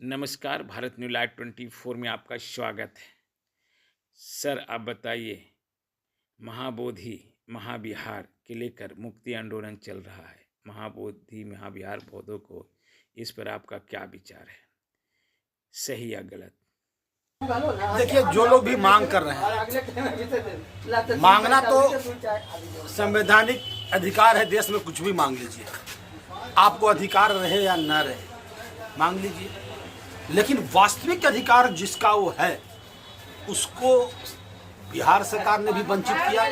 नमस्कार, Bharat new live 24 में आपका स्वागत है। सर, आप बताइए, महाबोधि महाविहार के लेकर मुक्ति आंदोलन चल रहा है। महाबोधि महाविहार पौधों को, इस पर आपका क्या विचार है, सही या गलत? देखिए, जो लोग भी मांग कर रहे हैं, मांगना तो संवैधानिक अधिकार है। देश में कुछ भी मांग लीजिए, आपको अधिकार रहे या न रहे, मांग लीजिए। लेकिन वास्तविक अधिकार जिसका वो है, उसको बिहार सरकार ने भी वंचित किया,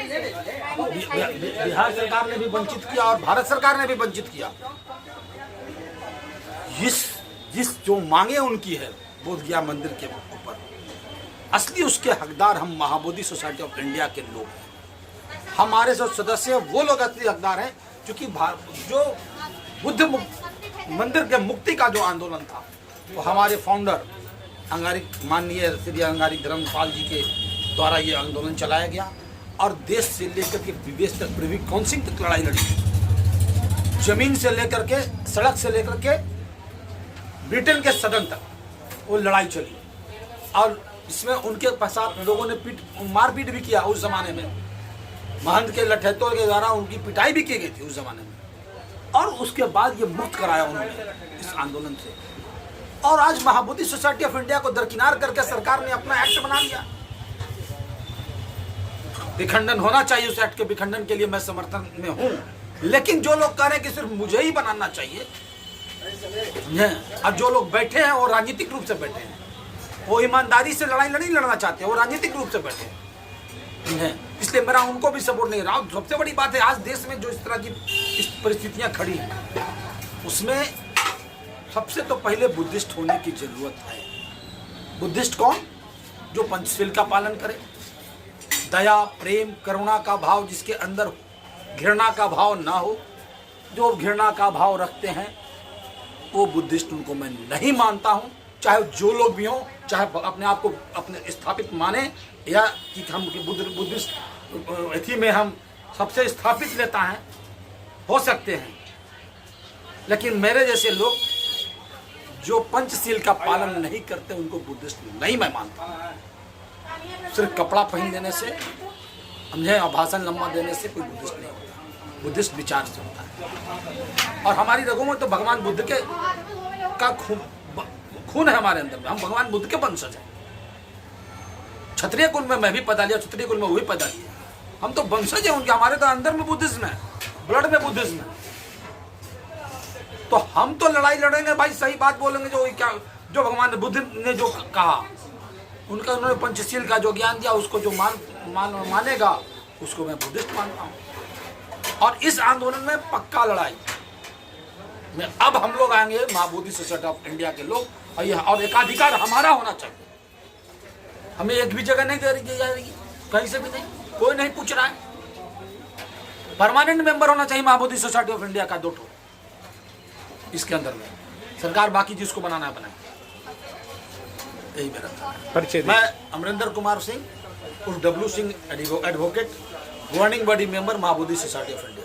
बिहार सरकार ने भी वंचित किया और भारत सरकार ने भी वंचित किया। जिस जो मांगे उनकी है बोध गया मंदिर के ऊपर, असली उसके हकदार हम महाबोधि सोसाइटी ऑफ इंडिया के लोग हैं। हमारे जो सदस्य हैं वो लोग असली हकदार हैं, क्योंकि जो बुद्ध मंदिर के मुक्ति का जो आंदोलन था, वो हमारे फाउंडर माननीय श्री अंगारिक धर्मपाल जी के द्वारा ये आंदोलन चलाया गया और देश से लेकर के विदेश तक प्रिवी काउंसिल तक लड़ाई लड़ी। जमीन से लेकर के, सड़क से लेकर के ब्रिटेन के सदन तक वो लड़ाई चली और इसमें उनके पश्चात लोगों ने मारपीट भी किया। उस जमाने में महंत के लठैतों के द्वारा उनकी पिटाई भी की गई थी उस जमाने में, और उसके बाद ये मुक्त कराया उन्होंने इस आंदोलन से। और आज महाबोधि सोसाइटी ऑफ इंडिया को दरकिनार करके सरकार ने अपना एक्ट बना लिया। विखंडन होना चाहिए, उस एक्ट के विखंडन के लिए मैं समर्थन में हूं। लेकिन जो लोग कह रहे हैं कि सिर्फ मुझे ही बनाना चाहिए, अब जो लोग बैठे हैं वो राजनीतिक रूप से बैठे हैं, वो ईमानदारी से लड़ाई नहीं लड़ना चाहते, वो राजनीतिक रूप से बैठे हैं। इसलिए मेरा उनको भी सपोर्ट नहीं रहा। सबसे बड़ी बात है, आज देश में जो इस तरह की परिस्थितियां खड़ी हैं, उसमें सबसे तो पहले बुद्धिस्ट होने की जरूरत है। बुद्धिस्ट कौन? जो पंचशील का पालन करे, दया प्रेम करुणा का भाव जिसके अंदर घृणा का भाव ना हो। जो घृणा का भाव रखते हैं वो बुद्धिस्ट, उनको मैं नहीं मानता हूँ। चाहे जो लोग भी हों, चाहे अपने आप को अपने स्थापित माने या कि हम बुद्धिस्ट एथी में हम सबसे स्थापित लेता है, हो सकते हैं। लेकिन मेरे जैसे लोग जो पंचशील का पालन नहीं करते, उनको बुद्धिस्ट नहीं मैं मानता। सिर्फ कपड़ा पहन देने से, समझे, और भाषण लंबा देने से कोई बुद्धिस्ट नहीं होता। बुद्धिस्ट विचार से होता है। और हमारी रगों में तो भगवान बुद्ध के का खून है हमारे अंदर में। हम भगवान बुद्ध के वंशज हैं। क्षत्रिय कुल में मैं भी पैदा लिया, क्षत्रिय कुल में वो भी पैदा लिया। हम तो वंशज हैं उनके। हमारे तो अंदर में बुद्धिज्म है, ब्लड में बुद्धिज्म है। तो हम तो लड़ाई लड़ेंगे भाई, सही बात बोलेंगे। जो भगवान बुद्ध ने जो कहा, उनका उन्होंने पंचशील का जो ज्ञान दिया, उसको जो मानेगा उसको मैं बुद्धिस्ट मानता हूँ। और इस आंदोलन में पक्का लड़ाई में अब हम लोग आएंगे, महाबोधि सोसाइटी ऑफ इंडिया के लोग, और एकाधिकार हमारा होना चाहिए। हमें एक भी जगह नहीं दे रही जाएगी, कहीं से भी नहीं, कोई नहीं पूछ रहा है। परमानेंट मेंबर होना चाहिए महाबोधि सोसाइटी ऑफ इंडिया का 2 ठो इसके अंदर में। सरकार बाकी जिसको बनाना है बनाए। यही मेरा परिचय। मैं अमरिंदर कुमार सिंह उर्फ W Singh, advocate, governing body member, Mahabodhi society of India.